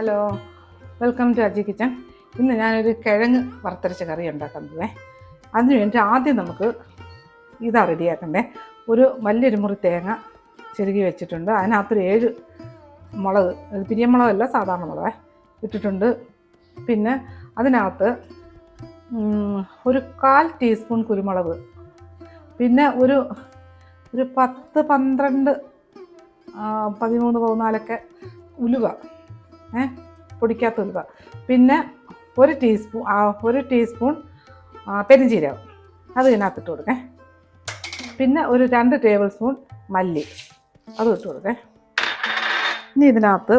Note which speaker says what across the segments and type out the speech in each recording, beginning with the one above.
Speaker 1: Hello, welcome to Aji kitchen. ഇന്ന് ഞാനൊരു കിഴങ്ങ് വറുത്തരച്ച കറി ഉണ്ടാക്കാൻ പോവേ. അതിന് വേണ്ടി ആദ്യം നമുക്ക് ഇതാ റെഡിയാക്കണ്ടേ. ഒരു വലിയൊരു മുറി തേങ്ങ ചെരുകി വെച്ചിട്ടുണ്ട്. അതിനകത്തൊരു 7 മുളക്, പിരിയമുളകല്ല സാധാരണ മുളക് ഇട്ടിട്ടുണ്ട്. പിന്നെ അതിനകത്ത് ഒരു 1/4 ടീസ്പൂൺ കുരുമുളക്, പിന്നെ ഒരു 10, 12, 13, 14 ഉലുവ, പൊടിക്കാത്ത ഉലുവ, പിന്നെ ഒരു ടീസ്പൂൺ പെരുംജീരകം, അത് ഇതിനകത്ത് ഇട്ട് കൊടുക്കേ. പിന്നെ ഒരു 2 ടേബിൾ സ്പൂൺ മല്ലി, അതും ഇട്ട് കൊടുക്കേ. ഇനി ഇതിനകത്ത്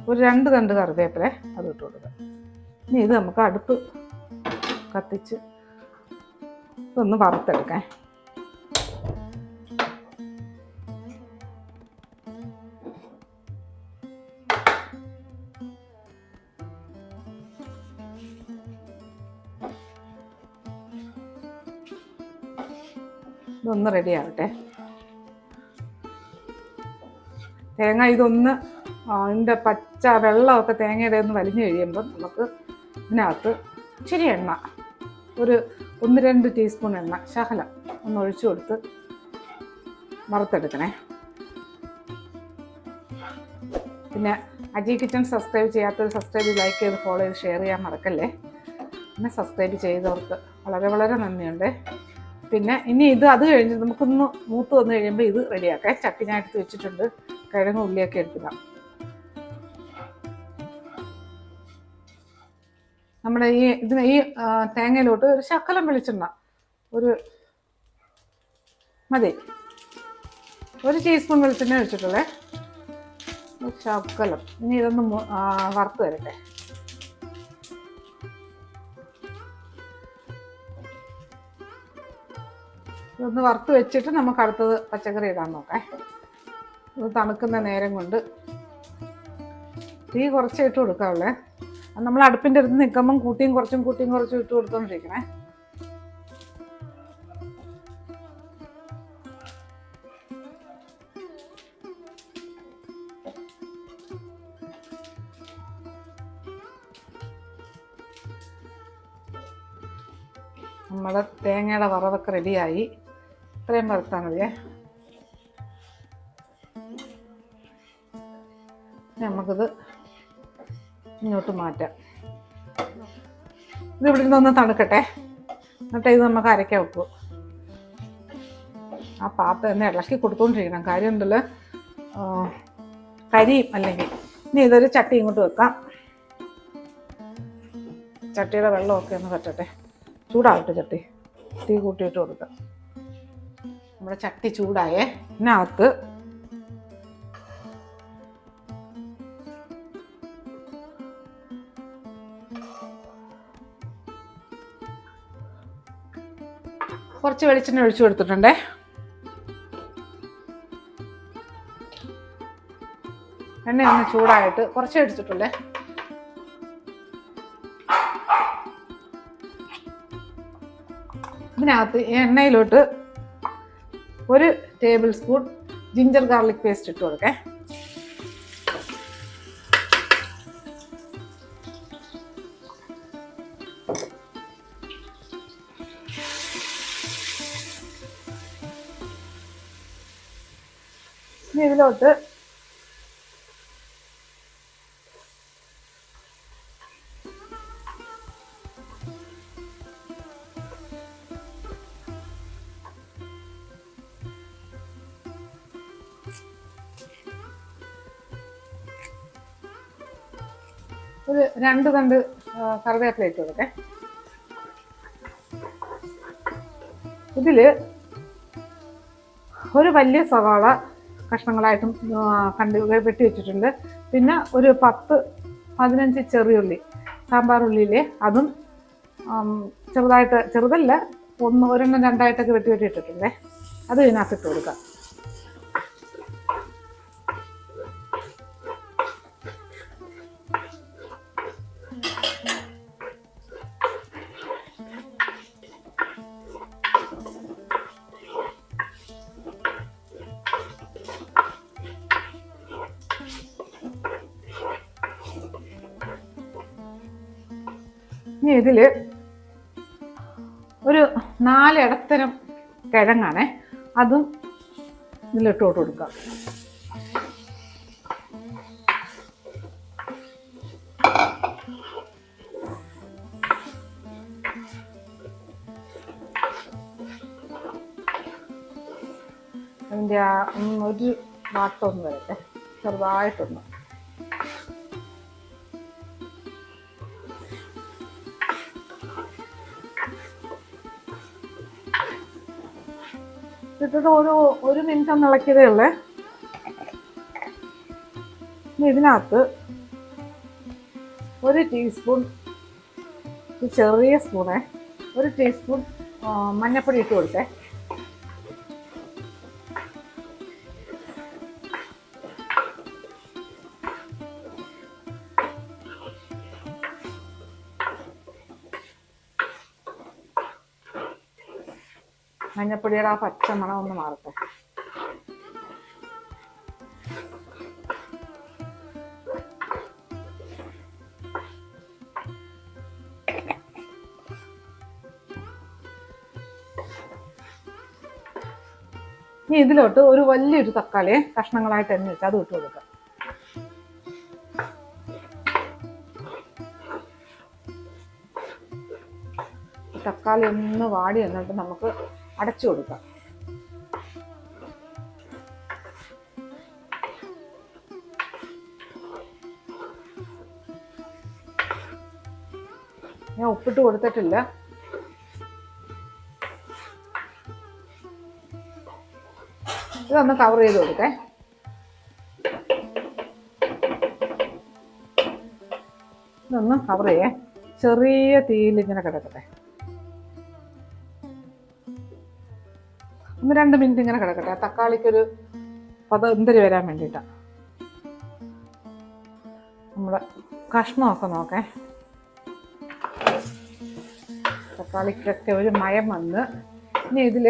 Speaker 1: ഒരു 2 തണ്ട് കറിവേപ്പില, അത് ഇട്ട് കൊടുക്കുക. ഇനി ഇത് നമുക്ക് അടുപ്പ് കത്തിച്ച് ഇതൊന്ന് വറുത്തെടുക്കാം. ഇതൊന്ന് റെഡി ആവട്ടെ. തേങ്ങ ഇതൊന്ന് ഇതിൻ്റെ പച്ച വെള്ളമൊക്കെ തേങ്ങയുടെ ഒന്ന് വലിഞ്ഞു കഴിയുമ്പം നമുക്ക് ഇതിനകത്ത് ഇച്ചിരി എണ്ണ, ഒരു 1-2 ടീസ്പൂൺ എണ്ണ ശകലം ഒന്ന് ഒഴിച്ചു കൊടുത്ത് വറുത്തെടുക്കണേ. പിന്നെ അജി കിച്ചൺ സബ്സ്ക്രൈബ് ചെയ്യാത്തവർ സബ്സ്ക്രൈബ്, ലൈക്ക് ചെയ്ത് ഫോളോ ചെയ്ത് ഷെയർ ചെയ്യാൻ മറക്കല്ലേ. പിന്നെ സബ്സ്ക്രൈബ് ചെയ്തവർക്ക് വളരെ വളരെ നന്ദിയുണ്ട്. പിന്നെ ഇനി അത് കഴിഞ്ഞ് നമുക്കൊന്ന് മൂത്ത് വന്നു കഴിയുമ്പോൾ ഇത് റെഡിയാക്കാം. ചട്ടി ഞാൻ എടുത്ത് വെച്ചിട്ടുണ്ട്. കിഴങ്ങ് ഉള്ളിയൊക്കെ എടുത്തിടാം. നമ്മുടെ ഈ തേങ്ങയിലോട്ട് ഒരു ശകലം വെളിച്ചെണ്ണ, ഒരു മതി, 1 ടീസ്പൂൺ വെളിച്ചെണ്ണ ഒഴിച്ചിട്ടുള്ളേ, ഒരു ശകലം. ഇനി ഇതൊന്ന് വറുത്ത് തരട്ടെ. ഇതൊന്ന് വറുത്ത് വെച്ചിട്ട് നമുക്ക് അടുത്തത് പച്ചക്കറി ഇടാൻ നോക്കാം. ഇത് തണുക്കുന്ന നേരം കൊണ്ട് തീ കുറച്ച് ഇട്ട് കൊടുക്കാവുള്ളേ. നമ്മൾ അടുപ്പിൻ്റെ അടുത്ത് നിൽക്കുമ്പം കൂട്ടിയും കുറച്ചും ഇട്ട് കൊടുത്തോണ്ടിരിക്കണേ. നമ്മുടെ തേങ്ങയുടെ വറവൊക്കെ റെഡിയായി. ഇത്രയും വറുത്താൽ മതിയേ. നമുക്കിത് ഇങ്ങോട്ട് മാറ്റാം. ഇത് ഇവിടെ നിന്നൊന്ന് തണുക്കട്ടെ. എന്നിട്ട് ഇത് നമുക്ക് അരയ്ക്കാൻ വെക്കും. ആ പാത്രം ഒന്ന് ഇളക്കി കൊടുത്തുകൊണ്ടിരിക്കണം. കാര്യം ഉണ്ടല്ലോ, കരിയും അല്ലെങ്കിൽ. ഇനി ഇതൊരു ചട്ടി ഇങ്ങോട്ട് വെക്കാം. ചട്ടിയുടെ വെള്ളമൊക്കെ ഒന്ന് പറ്റട്ടെ, ചൂടാവട്ടെ. ചട്ടി തീ കൂട്ടിയിട്ട് കൊടുക്കാം. നമ്മുടെ ചട്ടി ചൂടായേ. ഇതിനകത്ത് കുറച്ച് വെളിച്ചെണ്ണ ഒഴിച്ചു കൊടുത്തിട്ടുണ്ടേ. എണ്ണ ഒന്ന് ചൂടായിട്ട് കുറച്ച് ഒഴിച്ചിട്ടുള്ളേ. ഇതിനകത്ത് എണ്ണയിലോട്ട് 1 table spoon ginger garlic paste ഇട്ട് കൊടുക്കേ. ഇനി ഇതിലോട്ട് ഒരു 2 തണ്ട് കറിവേപ്പില ഇട്ട് കൊടുക്കേ. ഇതിൽ ഒരു വലിയ സവാള കഷ്ണങ്ങളായിട്ടും വെട്ടി വെച്ചിട്ടുണ്ട്. പിന്നെ ഒരു 10-15 ചെറിയുള്ളി, സാമ്പാർ ഉള്ളിയിലെ, അതും ചെറുതല്ല, 1-2 2ആയിട്ടൊക്കെ വെട്ടി ഇട്ടിട്ടുണ്ടേ. അത് ഇതിനകത്ത് ഇട്ട് കൊടുക്കാം. ഇനി ഇതിൽ ഒരു 4 ഇടത്തരം കിഴങ്ങാണേ, അതും ഇതിലിട്ട് കൊടുക്കാം. അതിൻ്റെ ഒരു വാട്ടൊന്ന് വരട്ടെ, ചെറുതായിട്ടൊന്ന്. ഇട്ടിട്ട് ഒരു മിനിറ്റ് ഒന്ന് ഇളക്കിയതേ ഉള്ളേ. ഇതിനകത്ത് 1 ടീസ്പൂൺ, ചെറിയ സ്പൂണേ, 1 ടീസ്പൂൺ മഞ്ഞൾപ്പൊടി ഇട്ട് കൊടുത്തേ. മഞ്ഞപ്പൊടിയുടെ ആ പച്ച മണം ഒന്ന് മാറട്ടെ. ഇനി ഇതിലോട്ട് ഒരു വലിയൊരു തക്കാളിയെ കഷ്ണങ്ങളായിട്ട് എണ്ണ വെച്ച് അത് ഇട്ട് കൊടുക്കാം. തക്കാളി ഒന്ന് വാടി എന്നിട്ട് നമുക്ക് അടച്ചു കൊടുക്കാം. ഞാൻ ഉപ്പിട്ട് കൊടുത്തിട്ടില്ല. ഇതൊന്ന് കവർ ചെയ്ത് കൊടുക്കേ. ഇതൊന്ന് കവർ ചെയ്യേ. ചെറിയ തീയിൽ ഇങ്ങനെ കിടക്കട്ടെ. 1-2 മിനിറ്റ് ഇങ്ങനെ കിടക്കട്ടെ. തക്കാളിക്കൊരു പതന്തരി വരാൻ വേണ്ടിയിട്ടാണ്. നമ്മുടെ കഷ്ണമൊക്കെ നോക്കേ. തക്കാളിക്കൊക്കെ ഒരു മയം വന്ന് ഇനി ഇതിൽ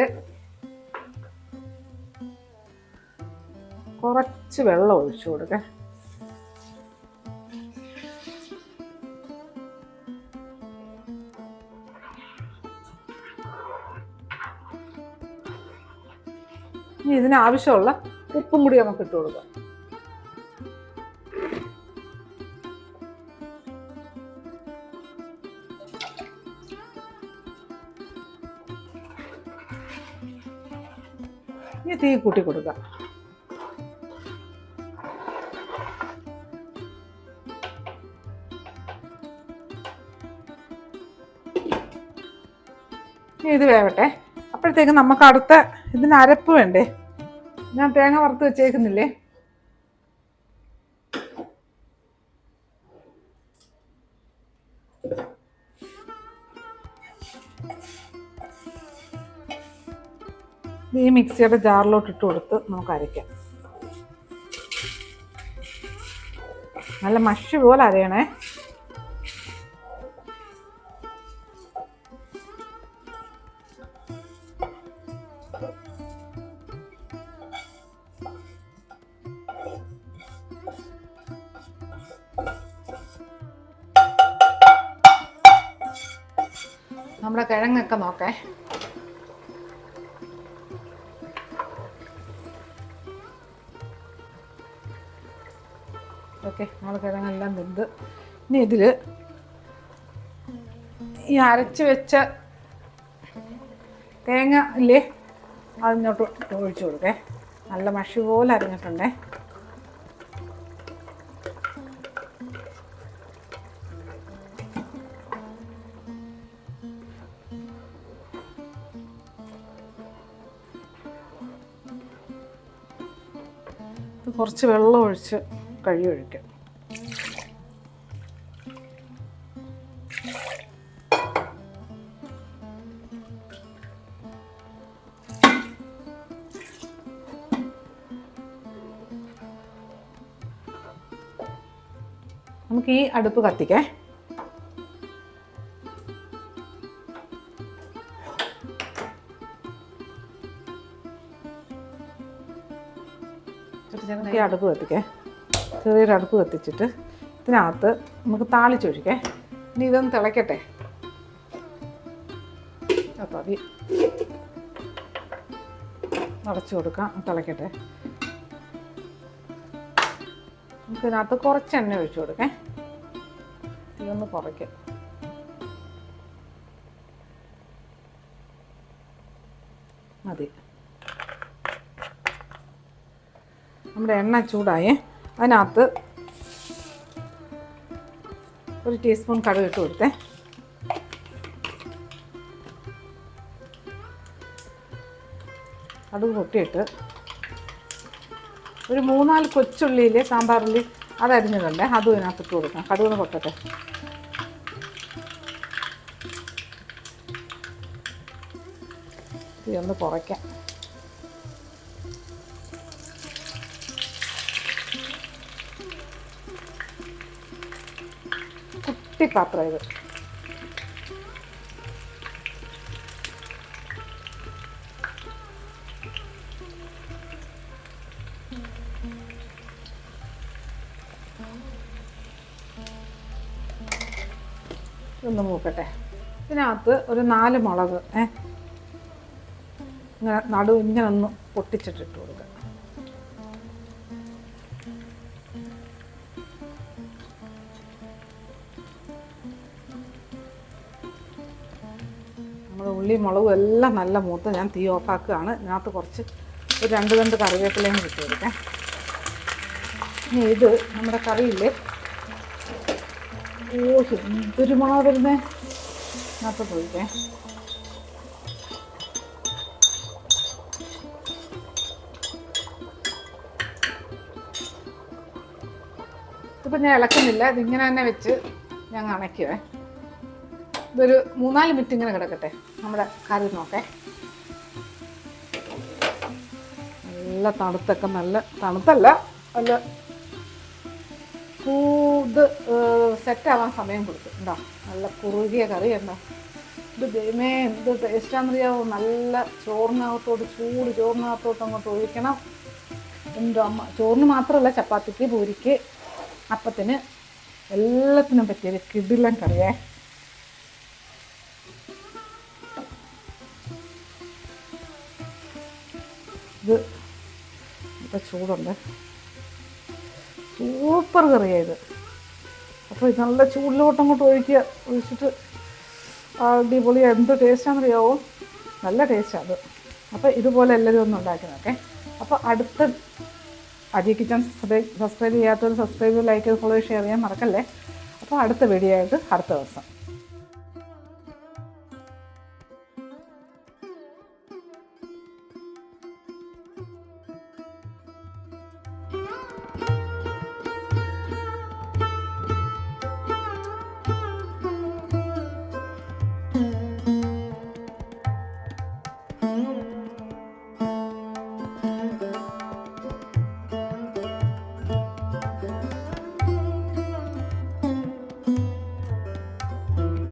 Speaker 1: കുറച്ച് വെള്ളം ഒഴിച്ചു കൊടുക്കേ. ഇനി ഇതിനാവശ്യമുള്ള ഉപ്പും കൂടി നമുക്ക് ഇട്ട് കൊടുക്കാം. ഇനി തീ കൂട്ടി കൊടുക്കാം. ഇനി ഇത് വേവട്ടെ. അപ്പോഴത്തേക്ക് നമുക്ക് അടുത്ത ഇതിന് അരപ്പ് വേണ്ടേ. ഞാൻ തേങ്ങ വറുത്ത് വെച്ചേക്കുന്നില്ലേ, ഈ മിക്സിയുടെ ജാറിലോട്ട് ഇട്ട് കൊടുത്ത് നമുക്ക് അരയ്ക്കാം. നല്ല മഷി പോലെ അരയണേ. നമ്മുടെ കിഴങ്ങൊക്കെ നോക്കേ. ഓക്കെ, നമ്മുടെ കിഴങ്ങെല്ലാം വെന്ത്. ഇനി ഇതിൽ ഈ അരച്ച് വെച്ച തേങ്ങ ഇല്ലേ, അതിനോട്ട് ഒഴിച്ചു കൊടുക്കേ. നല്ല മഷി പോലെ അരിഞ്ഞിട്ടുണ്ടേ. കുറച്ച് വെള്ളം ഒഴിച്ച് ഒഴിക്കാം. നമുക്ക് ഈ അടുപ്പ് കത്തിക്കേ. ഈ അടുപ്പ് കത്തിക്കേ. ചെറിയൊരു അടുപ്പ് കത്തിച്ചിട്ട് ഇതിനകത്ത് നമുക്ക് താളിച്ചൊഴിക്കേ. ഇനി ഇതൊന്ന് തിളയ്ക്കട്ടെ. തവി അടച്ചു കൊടുക്കാം, തിളക്കട്ടെ. നമുക്കിതിനകത്ത് കുറച്ച് എണ്ണ ഒഴിച്ചു കൊടുക്കാം. ഇതൊന്ന് കുറയ്ക്കാം. മതി. നമ്മുടെ എണ്ണ ചൂടായേ. അതിനകത്ത് ഒരു ടീസ്പൂൺ കടുക് ഇട്ട് കൊടുത്തേ. കടുക് പൊട്ടിയിട്ട് ഒരു 3-4 കൊച്ചുള്ളിയിൽ സാമ്പാറുള്ളി അതരിഞ്ഞതുണ്ട്, അതും ഇതിനകത്ത് ഇട്ട് കൊടുക്കാം. കടുക് പൊട്ടട്ടെ. ഇതൊന്ന് കുറയ്ക്കാം. കുട്ടി പാത്രം ഇത്. ഒന്ന് മൂക്കട്ടെ. ഇതിനകത്ത് ഒരു 4 മുളക് ഇങ്ങനെ ഇങ്ങനെ ഒന്ന് പൊട്ടിച്ചിട്ടിട്ട് കൊടുക്കുക. നമ്മുടെ ഉള്ളി മുളകും എല്ലാം നല്ല മൂത്ത് ഞാൻ തീ ഓഫാക്കുകയാണ്. ഇതിനകത്ത് കുറച്ച് ഒരു 2 തണ്ട് കറിവേപ്പിലയും ഇട്ട് കൊടുക്കാം. ഇനി ഇത് നമ്മുടെ കറിയില്ലേ, എന്തൊരു മണം വരുന്നേ, ഇതിനകത്ത് പോയിക്കേ. ഇതിപ്പോൾ ഞാൻ ഇളക്കുന്നില്ല, ഇതിങ്ങനെ തന്നെ വെച്ച് ഞാൻ അണയ്ക്കുവേ. ഇതൊരു 3-4 മിനിറ്റ് ഇങ്ങനെ കിടക്കട്ടെ. നമ്മുടെ കറി നോക്കേ. നല്ല തണുത്തൊക്കെ, നല്ല തണുത്തല്ല, നല്ല ഇത് സെറ്റാവാൻ സമയം കൊടുത്തു. ഉണ്ടോ, നല്ല കുറുകിയ കറി ഉണ്ടോ. ഇത് ദൈവമേ എന്ത് ടേസ്റ്റാണെന്നറിയാവോ. നല്ല ചോറിനകത്തോട്ട്, ചൂട് ചോറിനകത്തോട്ട് അങ്ങോട്ട് ഒഴിക്കണം. എന്തോ അമ്മ, ചോറിന് മാത്രമല്ല, ചപ്പാത്തിക്ക്, പൂരിക്ക്, അപ്പത്തിന്, എല്ലാത്തിനും പറ്റിയൊരു കിടിലൻ കറിയേ. ഇത് ഇപ്പം ചൂടുണ്ട്, സൂപ്പർ കറിയായത്. അപ്പോൾ ഇത് നല്ല ചൂടിലോട്ട് അങ്ങോട്ട് ഒഴിച്ചിട്ട് അടിപൊളി, എന്ത് ടേസ്റ്റാണെന്നറിയാവോ, നല്ല ടേസ്റ്റാണ് അത്. അപ്പോൾ ഇതുപോലെ എല്ലാവരും ഒന്ന് ഉണ്ടാക്കി നോക്കേ. അപ്പോൾ അടുത്ത അജി കിച്ചൺ സബ്സ്ക്രൈബ് ചെയ്യാത്തവർ സബ്സ്ക്രൈബ്, ലൈക്ക്, ഫോളോ, ഷെയർ ചെയ്യാൻ മറക്കല്ലേ. അപ്പോൾ അടുത്ത വീഡിയോ ആയിട്ട് അടുത്ത ദിവസം.